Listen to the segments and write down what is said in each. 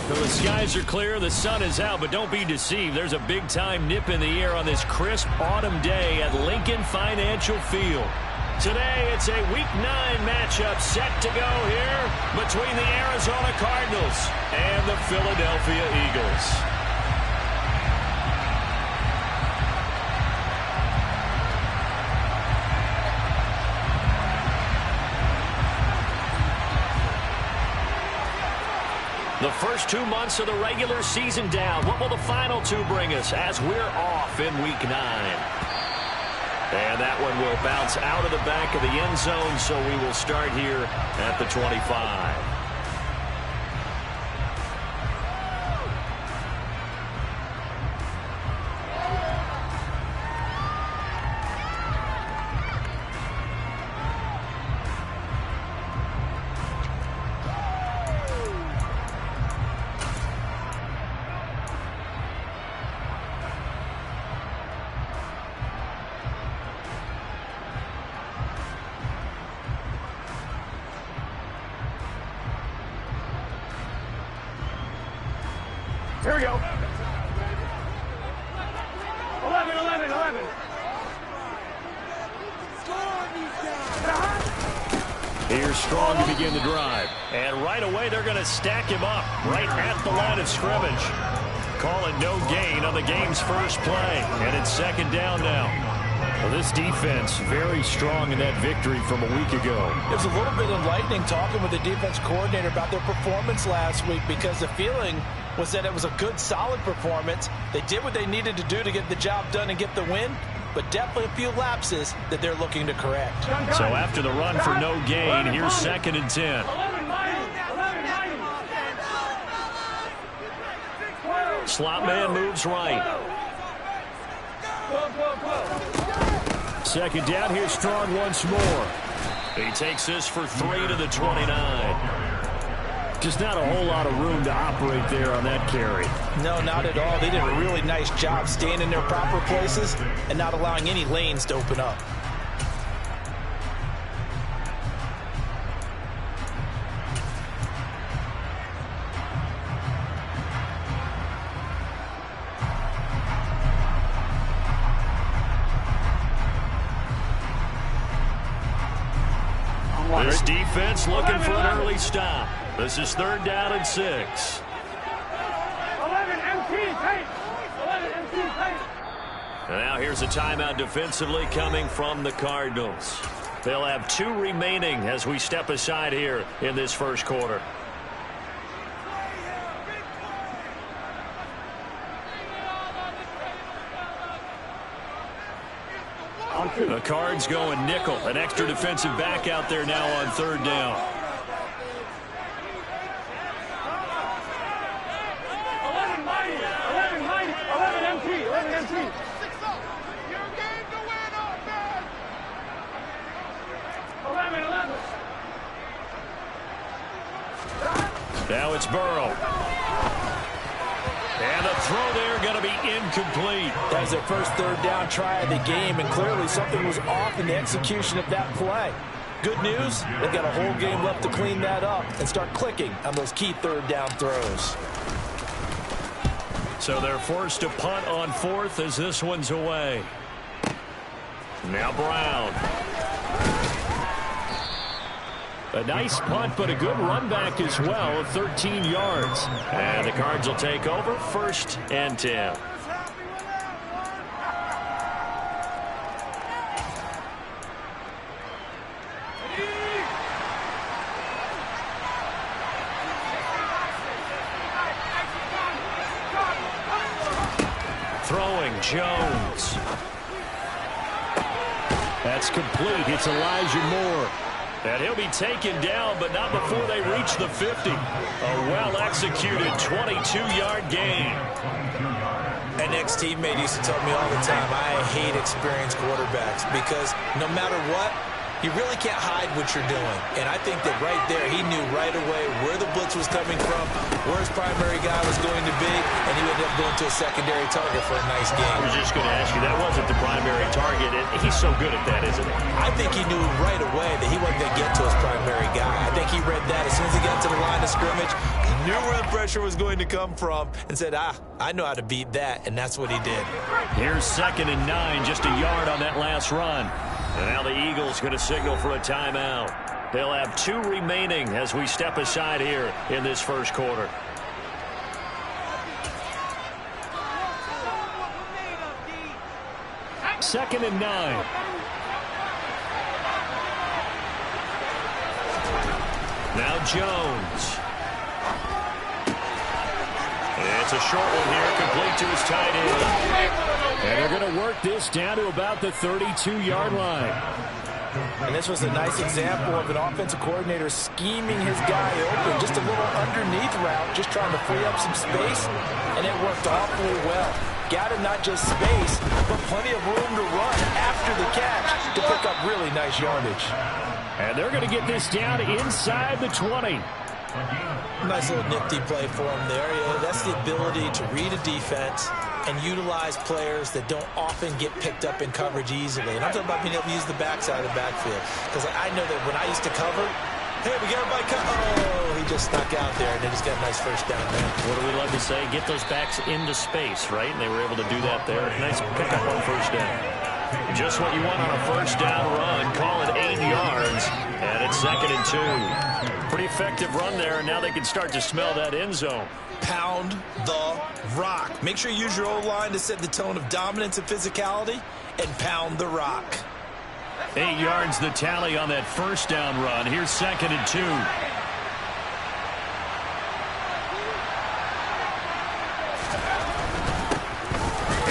Well, the skies are clear, the sun is out, but don't be deceived. There's a big-time nip in the air on this crisp autumn day at Lincoln Financial Field. Today, it's a Week 9 matchup set to go here between the Arizona Cardinals and the Philadelphia Eagles. The first 2 months of the regular season down. What will the final 2 bring us as we're off in Week 9? And that one will bounce out of the back of the end zone, so we will start here at the 25. Here we go. 11. Here's Strong to begin the drive. And right away, they're going to stack him up right at the line of scrimmage. Call it no gain on the game's first play. And it's second down now. Well, this defense very strong in that victory from a week ago. It was a little bit enlightening talking with the defense coordinator about their performance last week, because the feeling was that it was a good, solid performance. They did what they needed to do to get the job done and get the win, but definitely a few lapses that they're looking to correct. So after the run for no gain, here's second and 10. Slot man moves right. Second down, here's Strong once more. He takes this for 3 to the 29. Just not a whole lot of room to operate there on that carry. No, not at all. They did a really nice job staying in their proper places and not allowing any lanes to open up. This defense looking for an early stop. This is third down and 6. 11 MT tight. 11 MT tight. And now here's a timeout defensively coming from the Cardinals. They'll have 2 remaining as we step aside here in this first quarter. The Cards going nickel. An extra defensive back out there now on third down. 11 MT. Your game to win, man. 11. Now it's Burrow. And the throw there going to be incomplete. That was their first third down try of the game, and clearly something was off in the execution of that play. Good news, they've got a whole game left to clean that up and start clicking on those key third down throws. So they're forced to punt on fourth as this one's away. Now Brown. A nice punt, but a good run back as well of 13 yards. And the Cards will take over first and 10. Throwing Jones. That's complete. It's Elijah Moore. And he'll be taken down, but not before they reach the 50. A well-executed 22-yard gain. An ex-teammate used to tell me all the time, I hate experienced quarterbacks because no matter what, you really can't hide what you're doing. And I think that right there, he knew right away where the blitz was coming from, where his primary guy was going to be, and he ended up going to a secondary target for a nice game. I was just going to ask you, that wasn't the primary target, and he's so good at that, isn't he? I think he knew right away that he wasn't going to get to his primary guy. I think he read that as soon as he got to the line of of scrimmage. He knew where the pressure was going to come from and said, I know how to beat that, and that's what he did. Here's 2nd and 9, just a yard on that last run. And now the Eagles going to signal for a timeout. They'll have 2 remaining as we step aside here in this first quarter. Second and 9. Now Jones. It's a short one here, complete to his tight end. And they're going to work this down to about the 32-yard line. And this was a nice example of an offensive coordinator scheming his guy open. Just a little underneath route, just trying to free up some space, and it worked awfully well. Got him not just space, but plenty of room to run after the catch to pick up really nice yardage. And they're going to get this down inside the 20. Nice little nifty play for him there. Yeah, that's the ability to read a defense and utilize players that don't often get picked up in coverage easily. And I'm talking about being able to use the backside of the backfield. Because I know that when I used to cover, hey, we got everybody cut. Oh, he just snuck out there, and then he's got a nice first down there. What do we love to say? Get those backs into space, right? And they were able to do that there. Nice pickup on first down. Just what you want on a first down run. Call it 8 yards, and it's 2nd and 2. Pretty effective run there, and now they can start to smell that end zone. Pound the rock. Make sure you use your O-line to set the tone of dominance and physicality, and pound the rock. 8 yards the tally on that first down run. Here's 2nd and 2.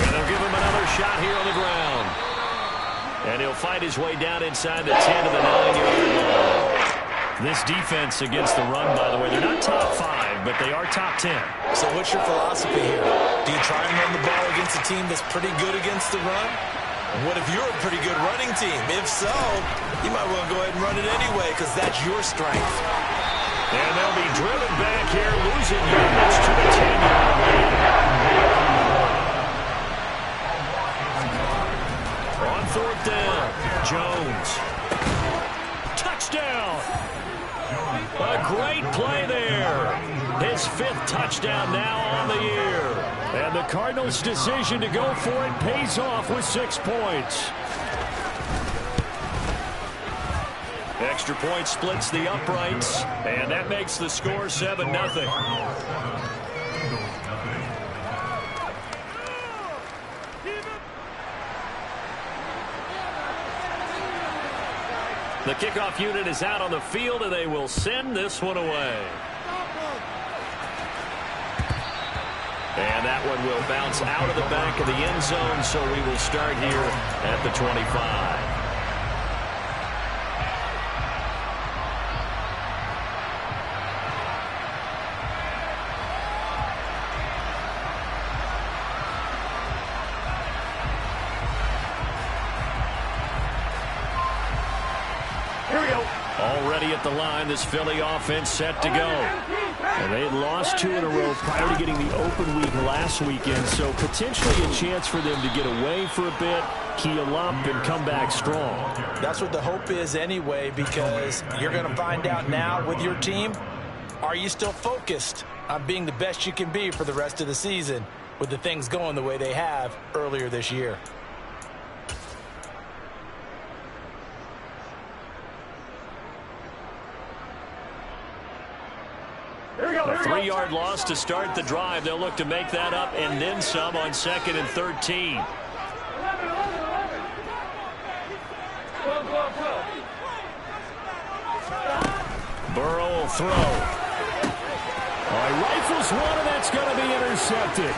And they'll give him another shot here on the ground. And he'll fight his way down inside the 10 to the 9-yard line. This defense against the run, by the way, they're not top 5, but they are top 10. So what's your philosophy here? Do you try and run the ball against a team that's pretty good against the run? What if you're a pretty good running team? If so, you might want to go ahead and run it anyway because that's your strength. And they'll be driven back here, losing yards to the 10-yard line. On 4th down, Jones. Touchdown! A great play there. His 5th touchdown now on the year. And the Cardinals' decision to go for it pays off with 6 points. Extra point splits the uprights, and that makes the score 7-0. The kickoff unit is out on the field, and they will send this one away. And that one will bounce out of the back of the end zone, so we will start here at the 25. Already at the line, this Philly offense set to go. And they had lost 2 in a row prior to getting the open week last weekend, so potentially a chance for them to get away for a bit, keel up, and come back strong. That's what the hope is anyway, because you're going to find out now with your team, are you still focused on being the best you can be for the rest of the season with the things going the way they have earlier this year? A 3-yard loss to start the drive. They'll look to make that up and then some on 2nd and 13. Burrow will throw. He rifles one, and that's going to be intercepted.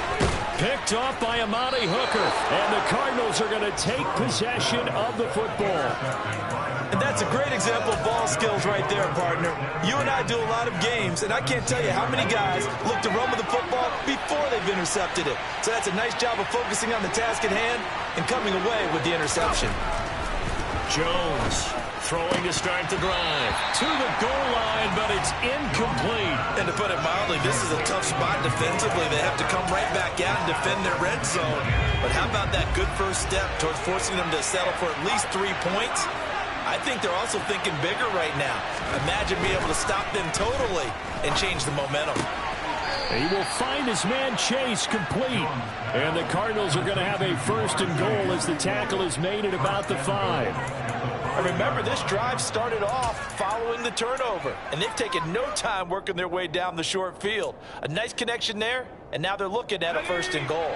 Picked off by Amani Hooker, and the Cardinals are going to take possession of the football. And that's a great example of ball skills right there, partner. You and I do a lot of games, and I can't tell you how many guys look to run with the football before they've intercepted it. So that's a nice job of focusing on the task at hand and coming away with the interception. Jones throwing to start the drive. To the goal line, but it's incomplete. And to put it mildly, this is a tough spot defensively. They have to come right back out and defend their red zone. But how about that good first step towards forcing them to settle for at least 3 points? I think they're also thinking bigger right now. Imagine being able to stop them totally and change the momentum. He will find his man Chase complete. And the Cardinals are going to have a first and goal as the tackle is made at about the 5. And remember, this drive started off following the turnover. And they've taken no time working their way down the short field. A nice connection there, and now they're looking at a first and goal.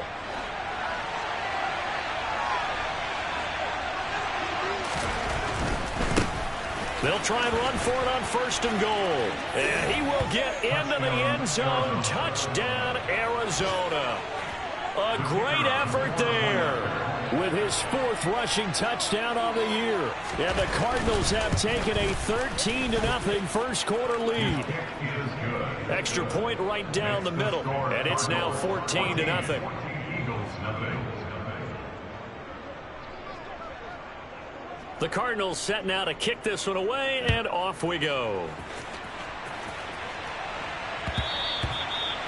They'll try and run for it on first and goal. And he will get into the end zone. Touchdown, Arizona. A great effort there with his 4th rushing touchdown on the year. And the Cardinals have taken a 13-0 first quarter lead. Extra point right down the middle. And it's now 14-0. The Cardinals setting out to kick this one away, and off we go.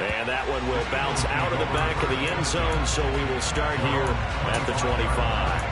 And that one will bounce out of the back of the end zone, so we will start here at the 25.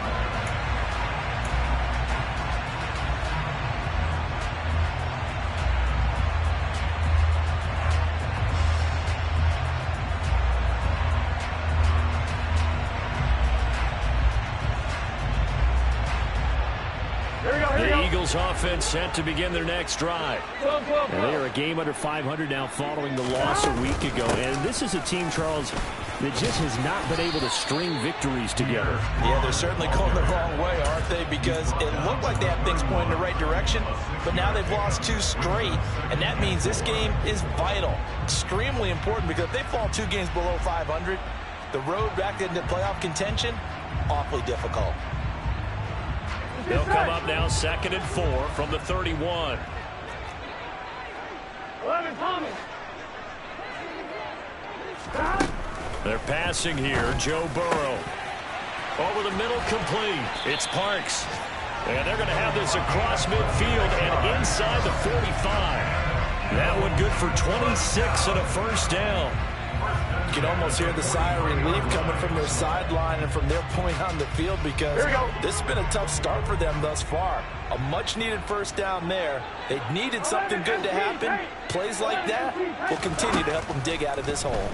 The Eagles offense set to begin their next drive. And they are a game under 500 now following the loss a week ago. And this is a team, Charles, that just has not been able to string victories together. Yeah, they're certainly going the wrong way, aren't they? Because it looked like they had things pointing in the right direction, but now they've lost 2 straight. And that means this game is vital, extremely important, because if they fall 2 games below 500, the road back into playoff contention, awfully difficult. They'll come up now 2nd and 4 from the 31. 11, Tommy. They're passing here. Joe Burrow. Over the middle, complete. It's Parks. And they're going to have this across midfield and inside the 45. That one good for 26 and a first down. You can almost hear the sigh of relief coming from their sideline and from their point on the field, because this has been a tough start for them thus far. A much-needed first down there. They needed something good to happen. Plays like that will continue to help them dig out of this hole.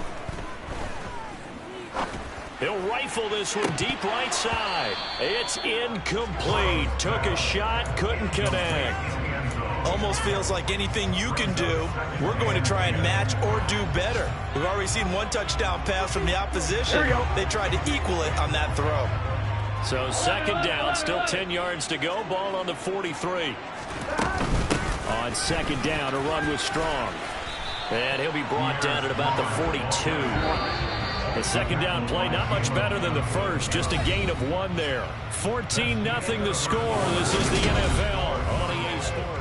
He'll rifle this one deep right side. It's incomplete. Took a shot, couldn't connect. Almost feels like anything you can do, we're going to try and match or do better. We've already seen 1 touchdown pass from the opposition. They tried to equal it on that throw. So 2nd down, still 10 yards to go. Ball on the 43. On 2nd down, a run was strong. And he'll be brought down at about the 42. The 2nd down play, not much better than the first. Just a gain of 1 there. 14-0 the score. This is the NFL on EA Sports.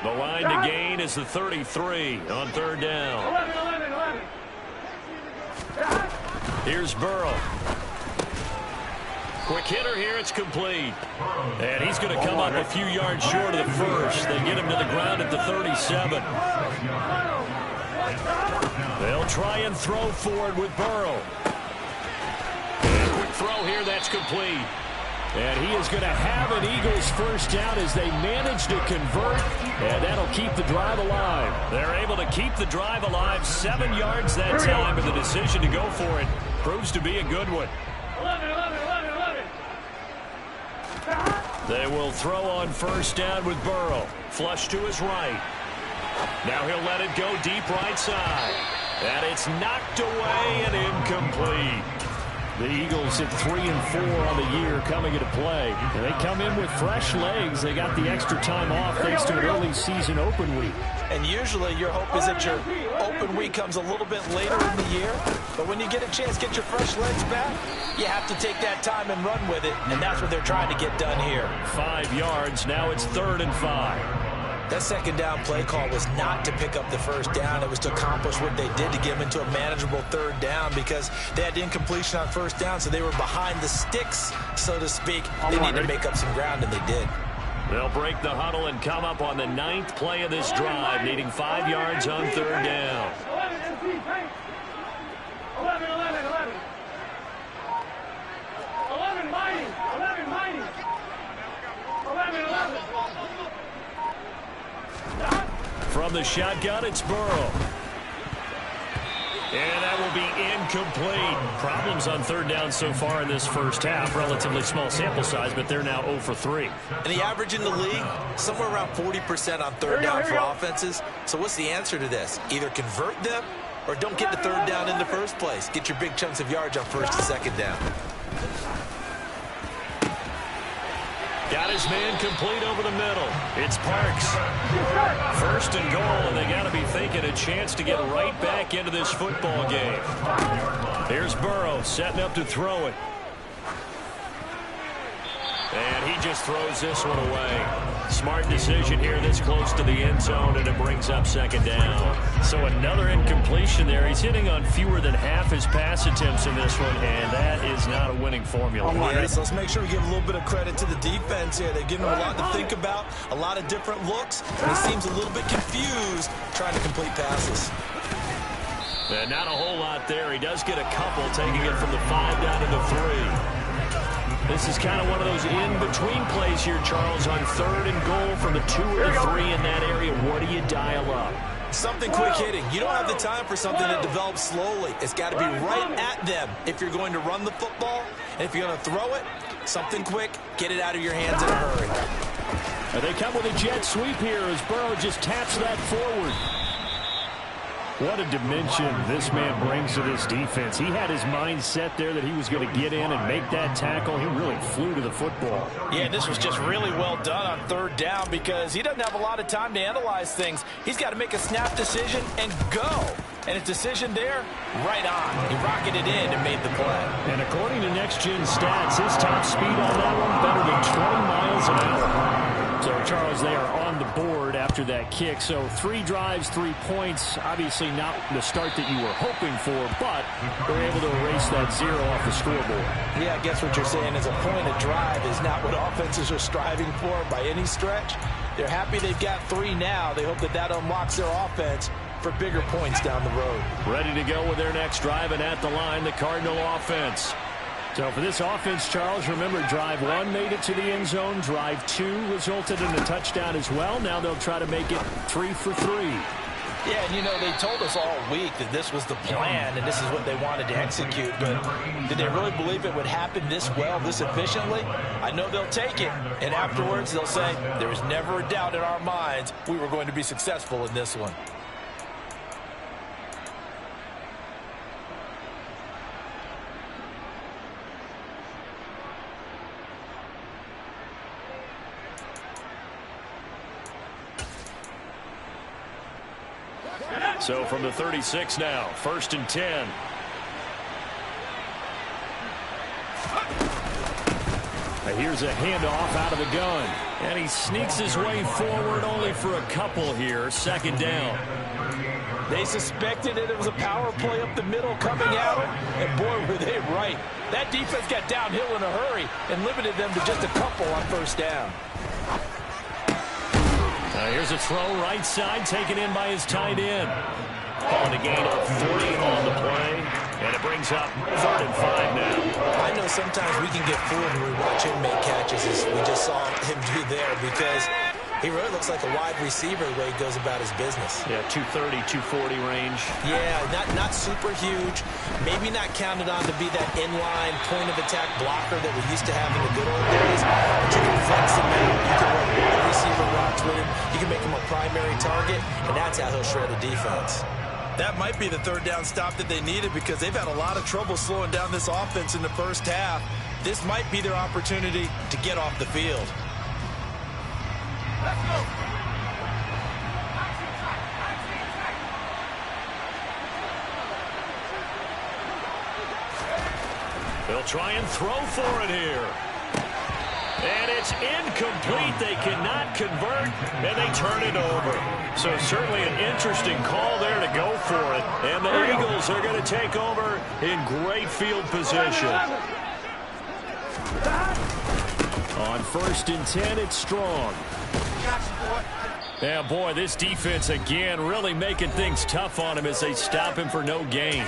The line to gain is the 33 on 3rd down. 11. Here's Burrow. Quick hitter here, it's complete. And he's going to come up a few yards short of the first. They get him to the ground at the 37. They'll try and throw forward with Burrow. And quick throw here, that's complete. And he is going to have an Eagles first down as they manage to convert, and that'll keep the drive alive. They're able to keep the drive alive, 7 yards that time, and the decision to go for it proves to be a good one. 11. They will throw on first down with Burrow. Flush to his right. Now he'll let it go deep right side. And it's knocked away and incomplete. The Eagles at 3 and 4 on the year coming into play. And they come in with fresh legs. They got the extra time off thanks to an early season open week. And usually your hope is that your open week comes a little bit later in the year. But when you get a chance to get your fresh legs back, you have to take that time and run with it. And that's what they're trying to get done here. 5 yards. Now it's 3rd and 5. That second down play call was not to pick up the first down. It was to accomplish what they did to get them into a manageable third down because they had incompletion on first down, so they were behind the sticks, so to speak. They needed to make up some ground, and they did. They'll break the huddle and come up on the 9th play of this drive, needing 5 yards on third down. 11, 11, 11. 11 mighty. 11 mighty. 11, 11. From the shotgun, it's Burrow. And that will be incomplete. Problems on third down so far in this first half. Relatively small sample size, but they're now 0 for 3. And the average in the league, somewhere around 40% on third down for offenses. So what's the answer to this? Either convert them or don't get the third down in the first place. Get your big chunks of yards on first and second down. Got his man complete over the middle. It's Parks. First and goal, and they got to be thinking a chance to get right back into this football game. Here's Burrow setting up to throw it. And he just throws this one away. Smart decision here this close to the end zone, and it brings up second down. So another incompletion there. He's hitting on fewer than half his pass attempts in this one, and that is not a winning formula. Yeah, so let's make sure we give a little bit of credit to the defense here. They're giving him a lot to think about, a lot of different looks, and he seems a little bit confused trying to complete passes. And not a whole lot there. He does get a couple, taking it from the 5 down to the 3. This is kind of one of those in-between plays here, Charles, on third and goal from the 2 or the 3 in that area. What do you dial up? Something quick hitting. You don't have the time for something that develops slowly. It's got to be right at them if you're going to run the football. And if you're going to throw it, something quick, get it out of your hands in a hurry. And they come with a jet sweep here as Burrow just taps that forward. What a dimension this man brings to this defense. He had his mind set there that he was going to get in and make that tackle. He really flew to the football. Yeah, this was just really well done on third down because he doesn't have a lot of time to analyze things. He's got to make a snap decision and go. And his decision there, right on. He rocketed in and made the play. And according to Next Gen Stats, his top speed on that one better than 20 miles an hour. So, Charles, they are on the board after that kick. So 3 drives, 3 points. Obviously not the start that you were hoping for, but they're able to erase that 0 off the scoreboard. Yeah, I guess what you're saying is a point of drive is not what offenses are striving for by any stretch. They're happy they've got 3 now. They hope that that unlocks their offense for bigger points down the road. Ready to go with their next drive, and at the line, the Cardinal offense. So for this offense, Charles, remember, drive 1 made it to the end zone. Drive 2 resulted in a touchdown as well. Now they'll try to make it 3 for 3. Yeah, and you know, they told us all week that this was the plan and this is what they wanted to execute, but did they really believe it would happen this well, this efficiently? I know they'll take it, and afterwards they'll say, there was never a doubt in our minds we were going to be successful in this one. So from the 36 now, 1st and 10. Here's a handoff out of the gun. And he sneaks his way forward only for a couple here. 2nd down. They suspected that it was a power play up the middle coming out, and boy, were they right. That defense got downhill in a hurry and limited them to just a couple on 1st down. Here's a throw right side, taken in by his tight end. Calling a gain of 40 on the play, and it brings up 3rd and 5 now. I know sometimes we can get fooled when we watch him make catches, as we just saw him do there, because he really looks like a wide receiver the way he goes about his business. Yeah, 230, 240 range. Yeah, not super huge. Maybe not counted on to be that inline point-of-attack blocker that we used to have in the good old days. But you can flex him out. You can run wide receiver routes with him. You can make him a primary target, and that's how he'll shred a defense. That might be the 3rd down stop that they needed because they've had a lot of trouble slowing down this offense in the first half. This might be their opportunity to get off the field. Let's go. They'll try and throw for it here. And it's It's incomplete. They cannot convert, and they turn it over. So certainly an interesting call there to go for it. And the Eagles are going to take over in great field position. On 1st and 10, it's Strong. Yeah, boy, this defense again really making things tough on him as they stop him for no gain.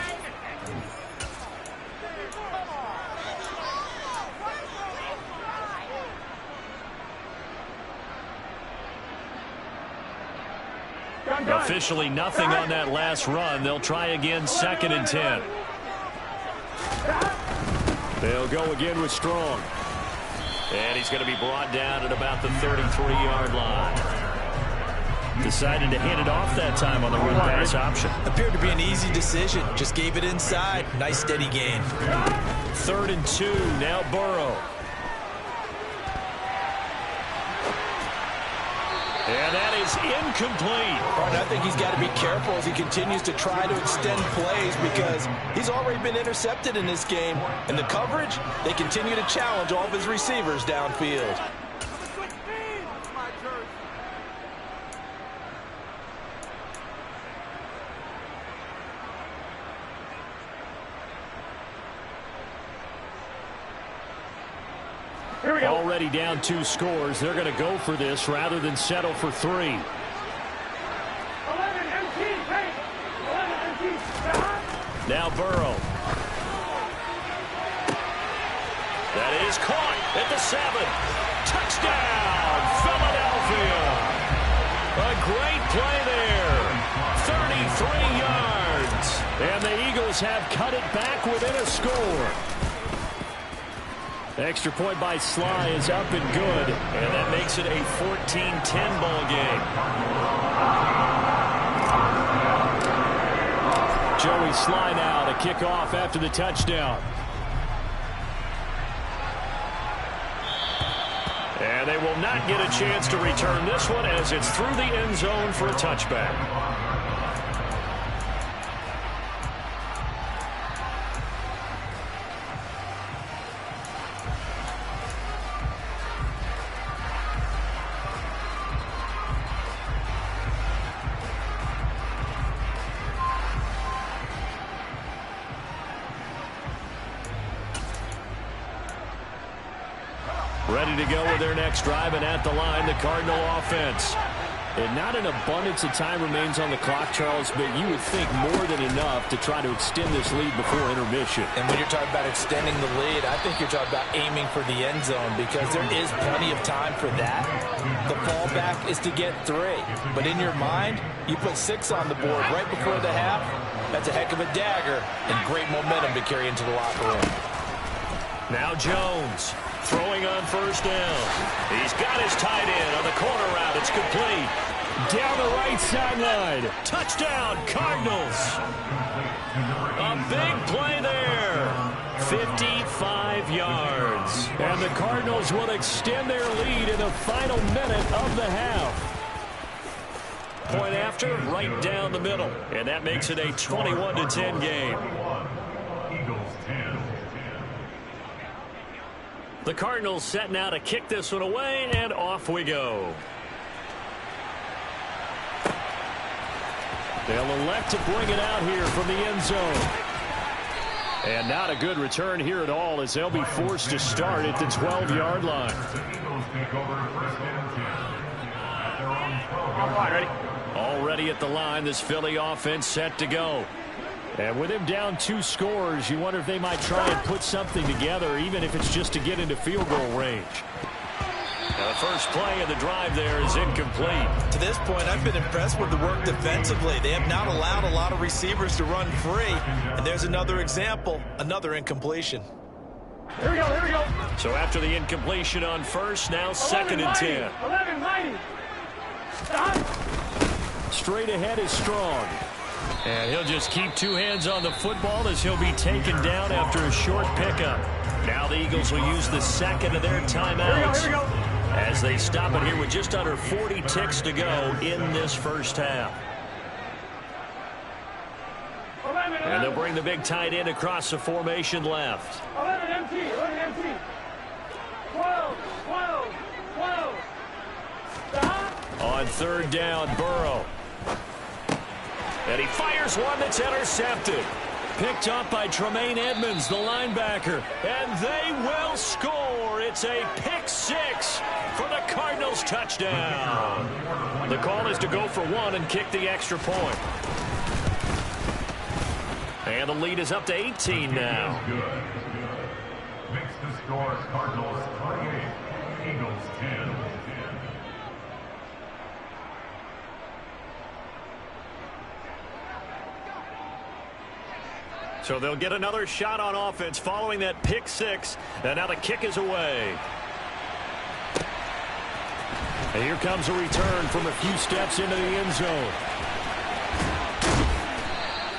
Officially nothing on that last run. They'll try again 2nd and 10. They'll go again with Strong. And he's going to be brought down at about the 33-yard line. Decided to hand it off that time on the run pass option. Appeared to be an easy decision. Just gave it inside. Nice steady gain. 3rd and 2. Now Burrow. And that is incomplete. I think he's got to be careful as he continues to try to extend plays because he's already been intercepted in this game. And the coverage, they continue to challenge all of his receivers downfield. Already down 2 scores. They're going to go for this rather than settle for 3. 11 MT, hey! 11 MT, now Burrow. That is caught at the 7. Touchdown, Philadelphia. A great play there. 33 yards. And the Eagles have cut it back within a score. Extra point by Sly is up and good, and that makes it a 14-10 ball game. Joey Sly now to kick off after the touchdown. And they will not get a chance to return this one as it's through the end zone for a touchback. Ready to go with their next drive, and at the line, the Cardinal offense. And not an abundance of time remains on the clock, Charles, but you would think more than enough to try to extend this lead before intermission. And when you're talking about extending the lead, I think you're talking about aiming for the end zone because there is plenty of time for that. The fallback is to get 3. But in your mind, you put 6 on the board right before the half. That's a heck of a dagger and great momentum to carry into the locker room. Now Jones. Throwing on 1st down. He's got his tight end on the corner route. It's complete. Down the right sideline. Touchdown, Cardinals. A big play there. 55 yards. And the Cardinals will extend their lead in the final minute of the half. Point after, right down the middle. And that makes it a 21-10 game. The Cardinals set now to kick this one away, and off we go. They'll elect to bring it out here from the end zone. And not a good return here at all as they'll be forced to start at the 12-yard line. Already at the line, this Philly offense set to go. And with him down 2 scores, you wonder if they might try and put something together, even if it's just to get into field goal range. Now the first play of the drive there is incomplete. To this point, I've been impressed with the work defensively. They have not allowed a lot of receivers to run free. And there's another example, another incompletion. Here we go, here we go. So after the incompletion on 1st, now 2nd and 10. 11 mighty. Straight ahead is Strong. And he'll just keep 2 hands on the football as he'll be taken down after a short pickup. Now the Eagles will use the 2nd of their timeouts here we go. As they stop it here with just under 40 ticks to go in this first half. 11, And they'll bring the big tight end across the formation left. 11 MT, 11 MT. 12, 12. On third down, Burrow. And he fires one that's intercepted. Picked up by Tremaine Edmonds, the linebacker. And they will score. It's a pick six for the Cardinals touchdown. The call is to go for one and kick the extra point. And the lead is up to 18 now. Makes the score Cardinals 28, Eagles 10. So they'll get another shot on offense following that pick six. And now the kick is away. And here comes a return from a few steps into the end zone.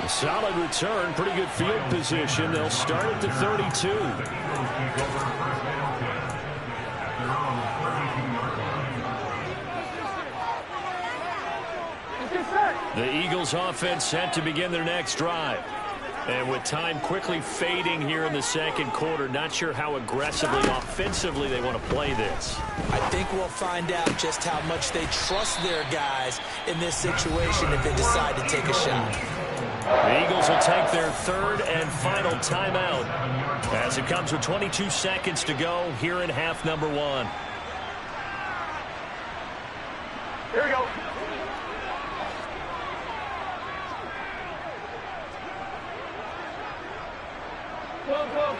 A solid return, pretty good field position. They'll start at the 32. The Eagles offense set to begin their next drive. And with time quickly fading here in the second quarter, not sure how aggressively, offensively they want to play this. I think we'll find out just how much they trust their guys in this situation if they decide to take a shot. The Eagles will take their third and final timeout as it comes with 22 seconds to go here in half number one. Here we go.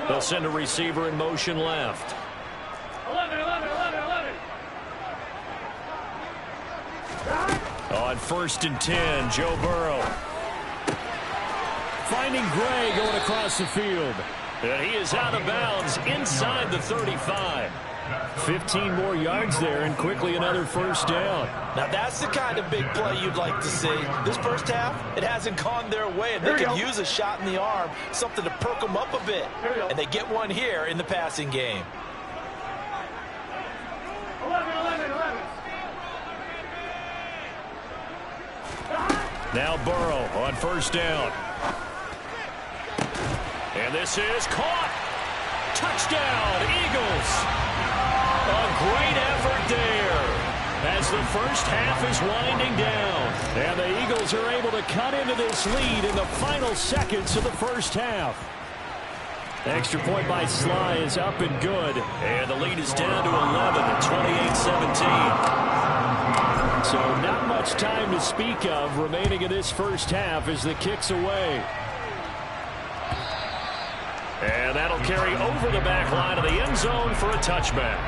They'll send a receiver in motion left. 11. On 1st and 10, Joe Burrow. Finding Gray going across the field. And he is out of bounds inside the 35. 15 more yards there and quickly another first down. Now that's the kind of big play you'd like to see. This first half, it hasn't gone their way, and they could use a shot in the arm, something to perk them up a bit. And they get one here in the passing game. 11. Now Burrow on first down. And this is caught. Touchdown, Eagles. A great effort there as the first half is winding down. And the Eagles are able to cut into this lead in the final seconds of the first half. Extra point by Sly is up and good. And the lead is down to 11 at 28-17. So not much time to speak of remaining in this first half as the kick's away. And that'll carry over the back line of the end zone for a touchback.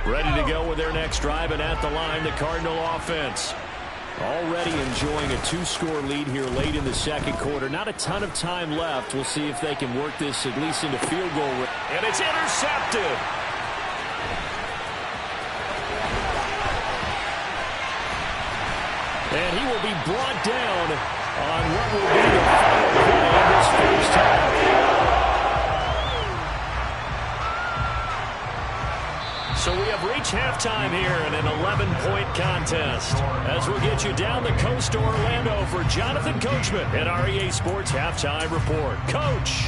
Ready to go with their next drive, and at the line, the Cardinal offense. Already enjoying a two-score lead here late in the second quarter. Not a ton of time left. We'll see if they can work this at least into field goal. And it's intercepted. And he will be brought down on what will be the final play of this first half. So we have reached halftime here in an 11-point contest. As we'll get you down the coast to Orlando for Jonathan Coachman at our EA Sports Halftime Report. Coach.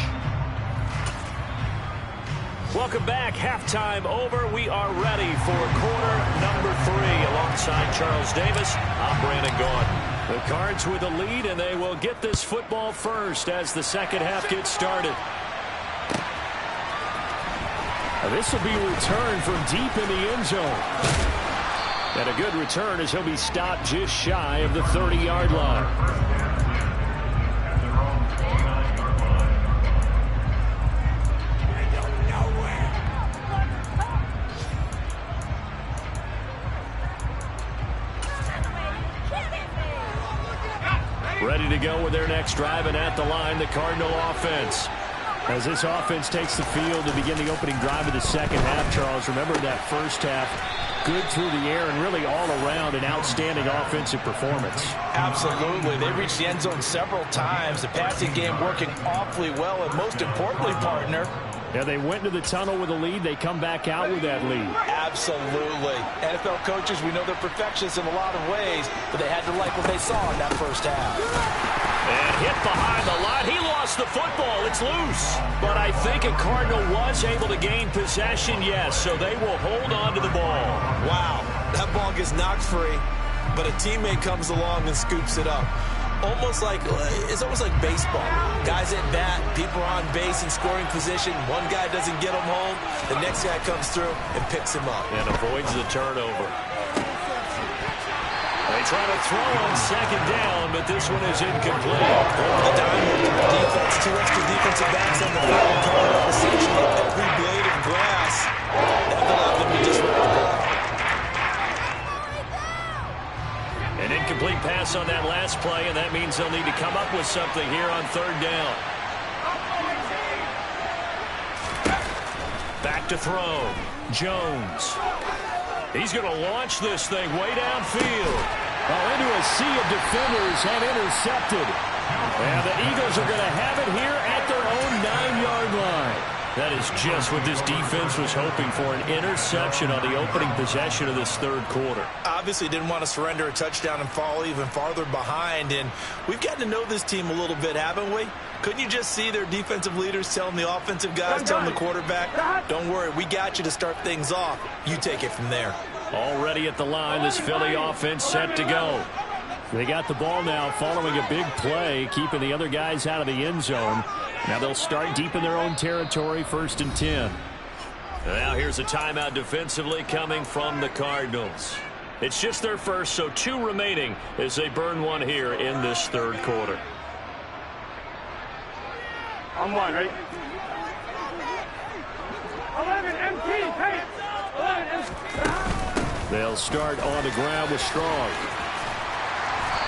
Welcome back. Halftime over. We are ready for quarter number 3. Alongside Charles Davis, I'm Brandon Gordon. The Cards with a lead, and they will get this football first as the second half gets started. This will be returned from deep in the end zone. And a good return as he'll be stopped just shy of the 30-yard line. Ready to go with their next drive, and at the line, the Cardinal offense. As this offense takes the field to begin the opening drive of the second half, Charles, remember that first half, good through the air and really all around an outstanding offensive performance. Absolutely. They reached the end zone several times. The passing game working awfully well, and most importantly, partner, Yeah, they went into the tunnel with a lead. They come back out with that lead. Absolutely. NFL coaches, we know they're perfectionists in a lot of ways, but they had to like what they saw in that first half. And hit behind the line. He lost the football. It's loose. But I think a Cardinal was able to gain possession, yes, so they will hold on to the ball. Wow, that ball gets knocked free, but a teammate comes along and scoops it up. It's almost like baseball. Guys at bat, people are on base in scoring position. One guy doesn't get him home. The next guy comes through and picks him up. And avoids the turnover. They try to throw on second down, but this one is incomplete. Over the dime with the defense. 2 extra defensive backs on the field. Covered up essentially every blade of grass. That allowed them to disrupt the ball. An incomplete pass on that last play, and that means they'll need to come up with something here on third down. Back to throw. Jones. He's going to launch this thing way downfield. Into a sea of defenders and intercepted. And the Eagles are going to have it here at their own 9-yard line. That is just what this defense was hoping for, an interception on the opening possession of this third quarter. Obviously didn't want to surrender a touchdown and fall even farther behind, and we've gotten to know this team a little bit, haven't we? Couldn't you just see their defensive leaders telling the offensive guys, telling the quarterback, don't worry, we got you to start things off. You take it from there. Already at the line, this Philly offense set to go. They got the ball now following a big play, keeping the other guys out of the end zone. Now they'll start deep in their own territory, 1st and 10. Now here's a timeout defensively coming from the Cardinals. It's just their first, so 2 remaining as they burn one here in this third quarter. On 1, right? 11 MT, hey! 11 MT. They'll start on the ground with Strong.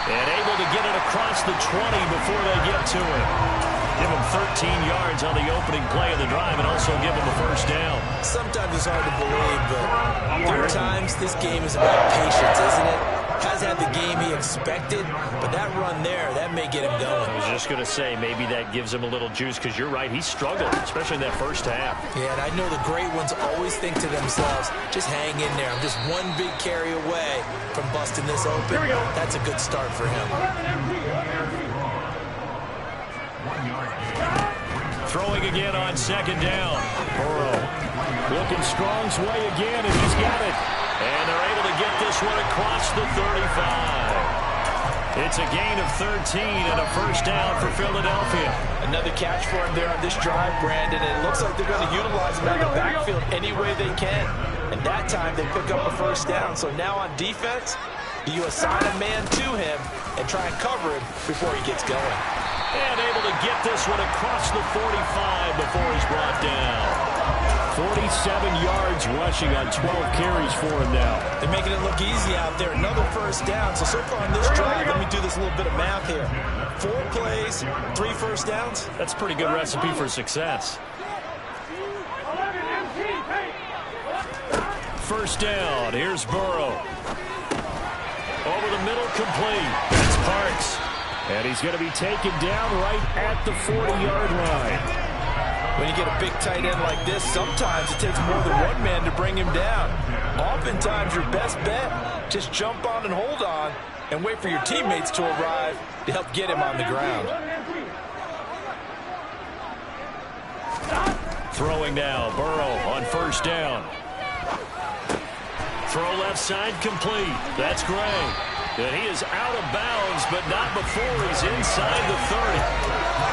And able to get it across the 20 before they get to it. Give him 13 yards on the opening play of the drive and also give him a first down. Sometimes it's hard to believe, but there are times this game is about patience, isn't it? Has had the game he expected, but that run there, that may get him going. I was just going to say, maybe that gives him a little juice, because you're right, he struggled, especially in that first half. Yeah, and I know the great ones always think to themselves, just hang in there. I'm just one big carry away from busting this open. That's a good start for him. Throwing again on second down. Burrow looking Strong's way again, and he's got it. And they're able to get this one across the 35. It's a gain of 13 and a first down for Philadelphia. Another catch for him there on this drive, Brandon. And it looks like they're going to utilize him out of the backfield any way they can. And that time they pick up a first down. So now on defense, you assign a man to him and try and cover him before he gets going. And able to get this one across the 45 before he's brought down. 47 yards rushing on 12 carries for him now. They're making it look easy out there. Another first down. So far on this drive, let me do this little bit of math here. 4 plays, 3 first downs. That's a pretty good recipe for success. 11 MT, hey! First down. Here's Burrow. Over the middle, complete. That's Parks. And he's going to be taken down right at the 40-yard line. When you get a big tight end like this, sometimes it takes more than one man to bring him down. Oftentimes, your best bet, just jump on and hold on and wait for your teammates to arrive to help get him on the ground. Throwing now, Burrow on first down. Throw left side, complete. That's Gray. And he is out of bounds, but not before he's inside the 30.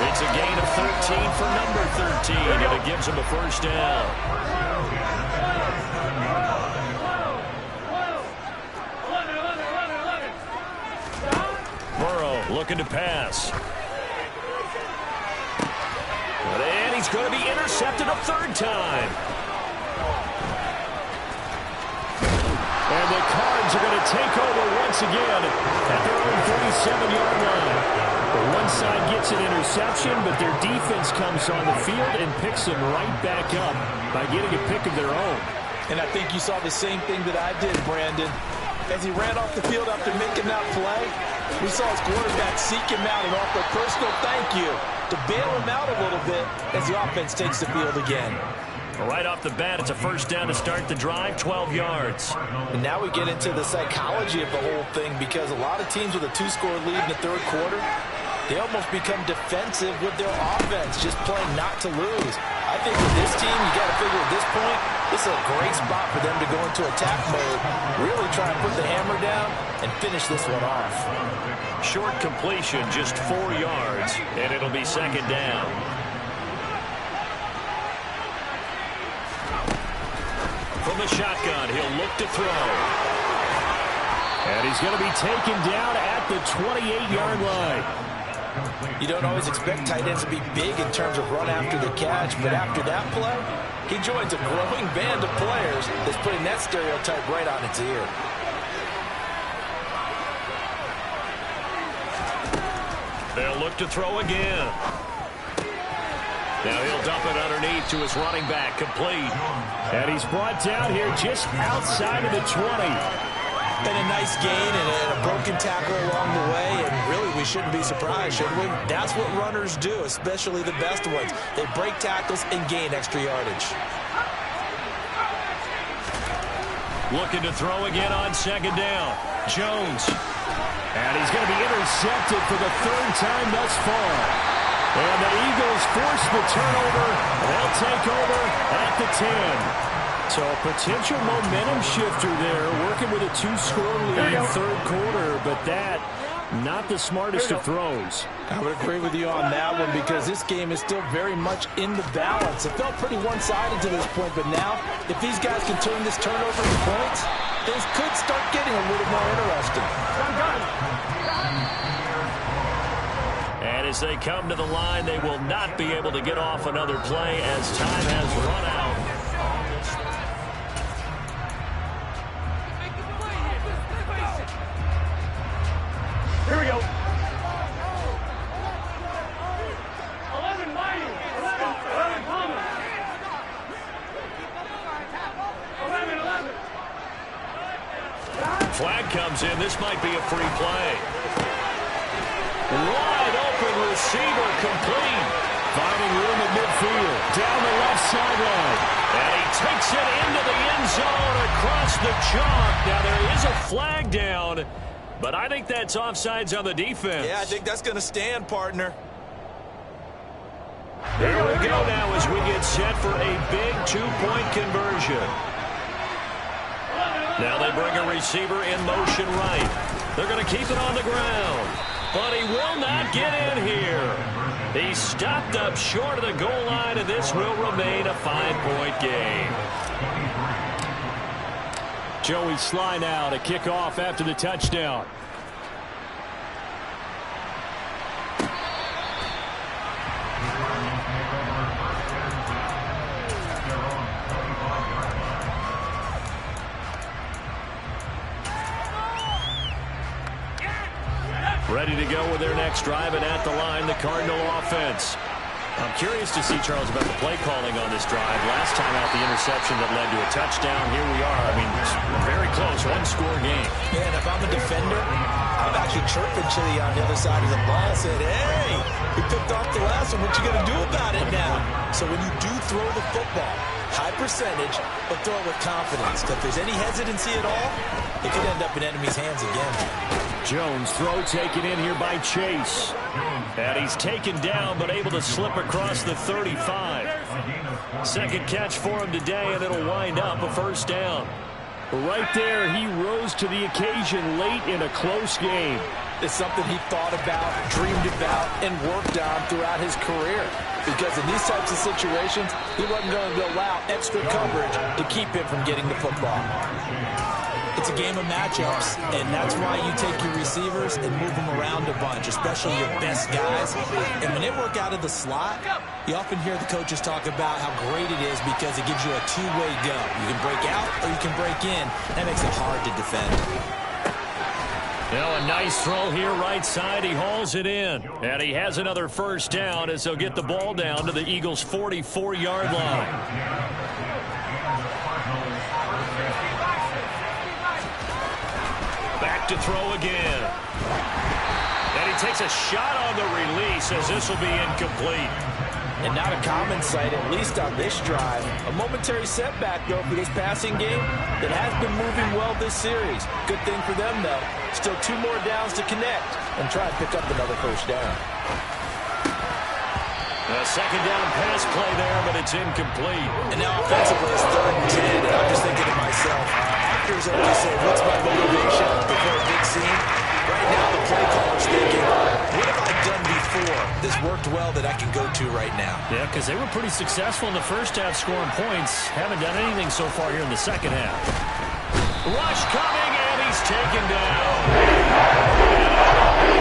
It's a gain of 13 for number 13, and it gives him a first down. Burrow looking to pass. And he's going to be intercepted a third time. And the Cards are going to take over once again at their own 37-yard line. The one side gets an interception, but their defense comes on the field and picks them right back up by getting a pick of their own. And I think you saw the same thing that I did, Brandon. As he ran off the field after making that play, we saw his quarterback seek him out and offer a personal thank you to to bail him out a little bit as the offense takes the field again. Right off the bat, it's a first down to start the drive, 12 yards. And now we get into the psychology of the whole thing, because a lot of teams with a 2-score lead in the third quarter, they almost become defensive with their offense, just playing not to lose. I think with this team, you got to figure at this point, this is a great spot for them to go into attack mode, really try to put the hammer down and finish this one off. Short completion, just 4 yards, and it'll be second down. From the shotgun, he'll look to throw. And he's going to be taken down at the 28-yard line. You don't always expect tight ends to be big in terms of run after the catch, but after that play, he joins a growing band of players that's putting that stereotype right on its ear. They'll look to throw again. Now he'll dump it underneath to his running back, complete. And he's brought down here just outside of the 20. And a nice gain and a broken tackle along the way, and really we shouldn't be surprised, should we? That's what runners do, especially the best ones. They break tackles and gain extra yardage. Looking to throw again on second down. Jones. And he's going to be intercepted for the third time thus far. And the Eagles force the turnover. They'll take over at the 10. So a potential momentum shifter there, working with a 2-score lead third quarter, but that, not the smartest of throws. I would agree with you on that one, because this game is still very much in the balance. It felt pretty one-sided to this point, but now, if these guys can turn this turnover into points, things could start getting a little more interesting. And as they come to the line, they will not be able to get off another play as time has run out. Here we go. 11 Mighty. 11 Thomas. 11. Flag comes in. This might be a free play. Wide open receiver, complete. Finding room at midfield. Down the left sideline. And he takes it into the end zone across the chalk. Now there is a flag down, but I think that's offsides on the defense. Yeah, I think that's going to stand, partner. There we go now as we get set for a big 2-point conversion. Now they bring a receiver in motion right. They're going to keep it on the ground. But he will not get in here. He's stopped up short of the goal line, and this will remain a 5-point game. Joey Sly now to kick off after the touchdown. Ready to go with their next drive, and at the line, the Cardinal offense. I'm curious to see, Charles, about the play calling on this drive. Last time out, the interception that led to a touchdown. Here we are. I mean, very close, 1-score game. Yeah, and if I'm a defender, I'm actually chirping Chili on the other side of the ball, saying, hey, we picked off the last one. What you going to do about it now? So when you do throw the football, high percentage, but throw it with confidence. If there's any hesitancy at all, it could end up in enemy's hands again. Jones throw taken in here by Chase. And he's taken down, but able to slip across the 35. Second catch for him today, and it'll wind up a first down. Right there, he rose to the occasion late in a close game. It's something he thought about, dreamed about, and worked on throughout his career. Because in these types of situations, he wasn't going to allow extra coverage to keep him from getting the football. It's a game of matchups, and that's why you take your receivers and move them around a bunch, especially your best guys. And when they work out of the slot, you often hear the coaches talk about how great it is because it gives you a two-way go. You can break out or you can break in. That makes it hard to defend. Now a nice throw here right side. He hauls it in. And he has another first down as they'll get the ball down to the Eagles' 44-yard line. Back to throw again. And he takes a shot on the release as this will be incomplete. And not a common sight, at least on this drive. A momentary setback, though, for this passing game that has been moving well this series. Good thing for them, though. Still 2 more downs to connect and try and pick up another first down. A second down pass play there, but it's incomplete. And now offensively, it's 3rd and 10, and I'm just thinking to myself, actors always say, what's my motivation before a big scene? Right now, the play caller's thinking, what have I done before? This worked well that I can go to right now. Yeah, because they were pretty successful in the first half scoring points. Haven't done anything so far here in the second half. Rush coming, and he's taken down.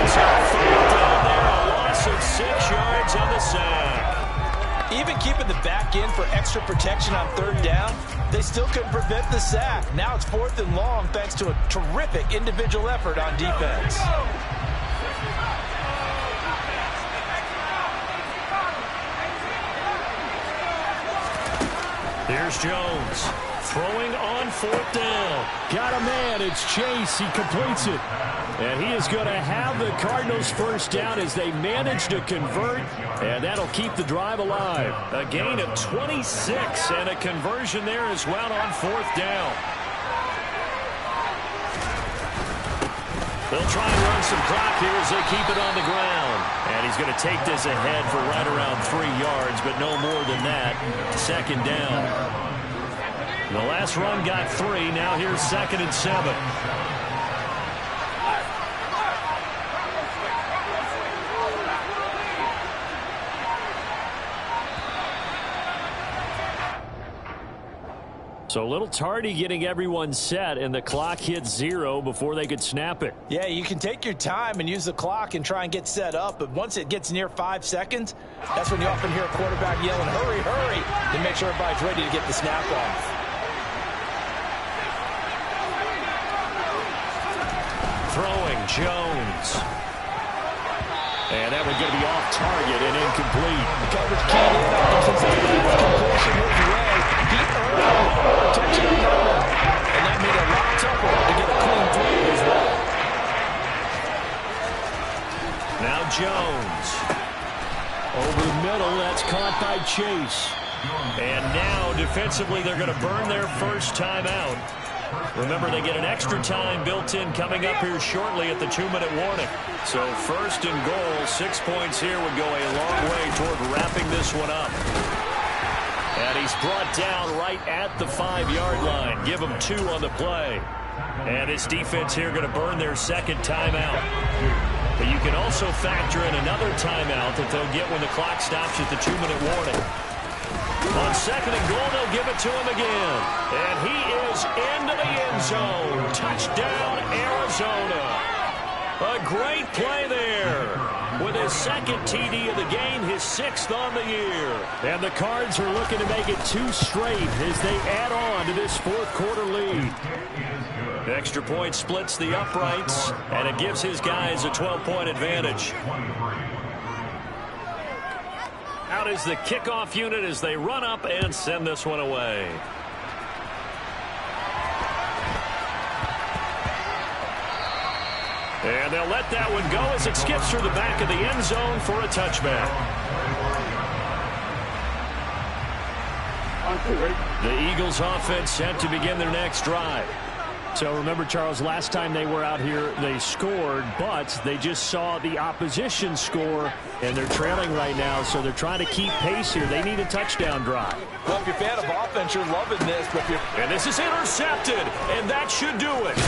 It's a 3rd down there, a loss of 6 yards on the sack. Even keeping the back in for extra protection on 3rd down, they still couldn't prevent the sack. Now it's 4th and long thanks to a terrific individual effort on defense. Here's Jones. Throwing on 4th down. Got a man. It's Chase. He completes it. And he is going to have the Cardinals first down as they manage to convert. And that'll keep the drive alive. A gain of 26 and a conversion there as well on 4th down. They'll try and run some clock here as they keep it on the ground. And he's going to take this ahead for right around 3 yards, but no more than that. 2nd down. The last run got 3. Now here's 2nd and 7. So a little tardy getting everyone set, and the clock hit 0 before they could snap it. Yeah, you can take your time and use the clock and try and get set up, but once it gets near 5 seconds, that's when you often hear a quarterback yelling, hurry, hurry, to make sure everybody's ready to get the snap off. Throwing, Jones. And that one's going to be off target and incomplete. The coverage keyed in on him since that completion his way. He earned protection on that one. And that made it a lot tougher to get a clean throw as well. Now Jones. Over the middle, that's caught by Chase. And now defensively they're going to burn their first timeout. Remember, they get an extra time built in coming up here shortly at the 2-minute warning. So 1st and goal, 6 points here would go a long way toward wrapping this one up. And he's brought down right at the 5-yard line. Give him 2 on the play. And his defense here going to burn their 2nd timeout. But you can also factor in another timeout that they'll get when the clock stops at the 2-minute warning. On 2nd and goal, they'll give it to him again. And he is into the end zone. Touchdown, Arizona. A great play there. With his 2nd TD of the game, his 6th on the year. And the Cards are looking to make it 2 straight as they add on to this 4th quarter lead. Extra point splits the uprights, and it gives his guys a 12-point advantage. Out is the kickoff unit as they run up and send this one away. And they'll let that one go as it skips through the back of the end zone for a touchback. The Eagles offense set to begin their next drive. So remember, Charles, last time they were out here, they scored, but they just saw the opposition score, and they're trailing right now, so they're trying to keep pace here. They need a touchdown drive. Well, if you're a fan of offense, you're loving this. But and this is intercepted, and that should do it.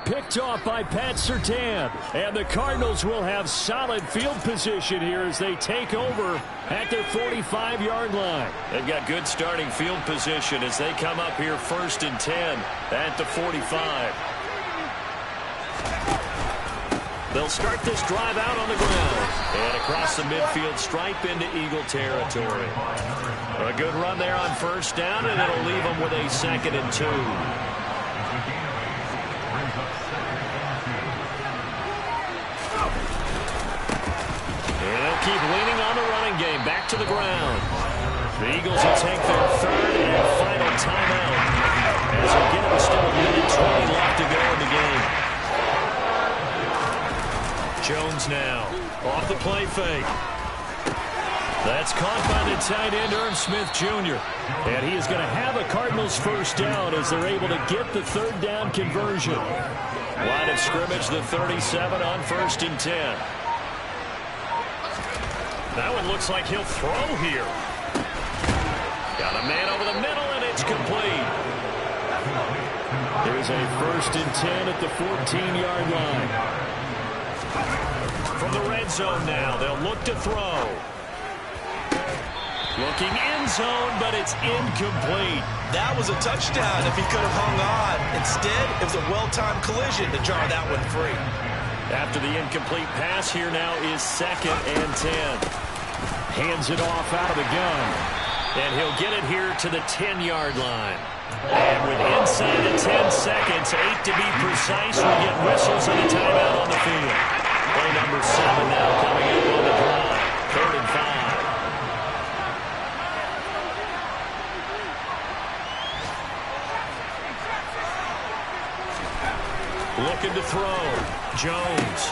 Picked off by Pat Surtain, and the Cardinals will have solid field position here as they take over at their 45-yard line. They've got good starting field position as they come up here 1st and 10 at the 45. They'll start this drive out on the ground and across the midfield stripe into Eagle territory. A good run there on 1st down, and it'll leave them with a 2nd and 2. They'll keep leaning on the running game. Back to the ground. The Eagles will take their 3rd and final timeout. As again, it was still a minute 20 left to go in the game. Jones now. play fake. That's caught by the tight end, Irv Smith Jr. And he is going to have a Cardinals first down as they're able to get the third down conversion. Line of scrimmage, the 37 on 1st and 10. That one looks like he'll throw here. Got a man over the middle, and it's complete. There's a 1st and 10 at the 14-yard line. From the red zone now, they'll look to throw. Looking end zone, but it's incomplete. That was a touchdown if he could have hung on. Instead, it was a well-timed collision to jar that one free. After the incomplete pass, here now is 2nd and 10. Hands it off out of the gun. And he'll get it here to the 10-yard line. And with inside the 10 seconds, 8 to be precise, we get whistles and a timeout on the field. Play number 7 now coming up on the drive. 3rd and 5. Looking to throw. Jones.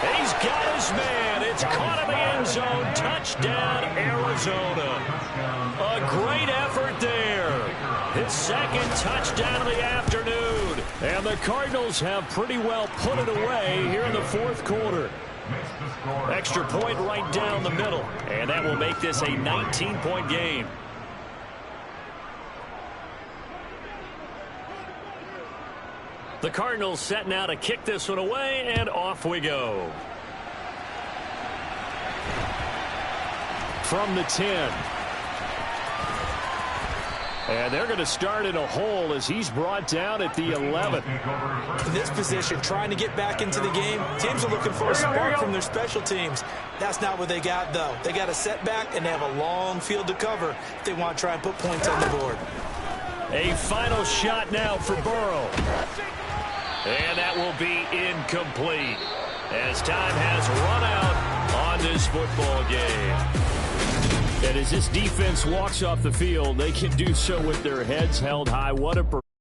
He's got his man. It's caught in the end zone. Touchdown, Arizona. A great effort there. His 2nd touchdown of the afternoon. And the Cardinals have pretty well put it away here in the 4th quarter. Extra point right down the middle. And that will make this a 19-point game. The Cardinals set now to kick this one away, and off we go. From the 10. And they're going to start in a hole as he's brought down at the 11. In this position, trying to get back into the game, teams are looking for a spark from their special teams. That's not what they got, though. They got a setback, and they have a long field to cover if they want to try and put points on the board. A final shot now for Burrow. And that will be incomplete as time has run out on this football game. And as this defense walks off the field, they can do so with their heads held high. What a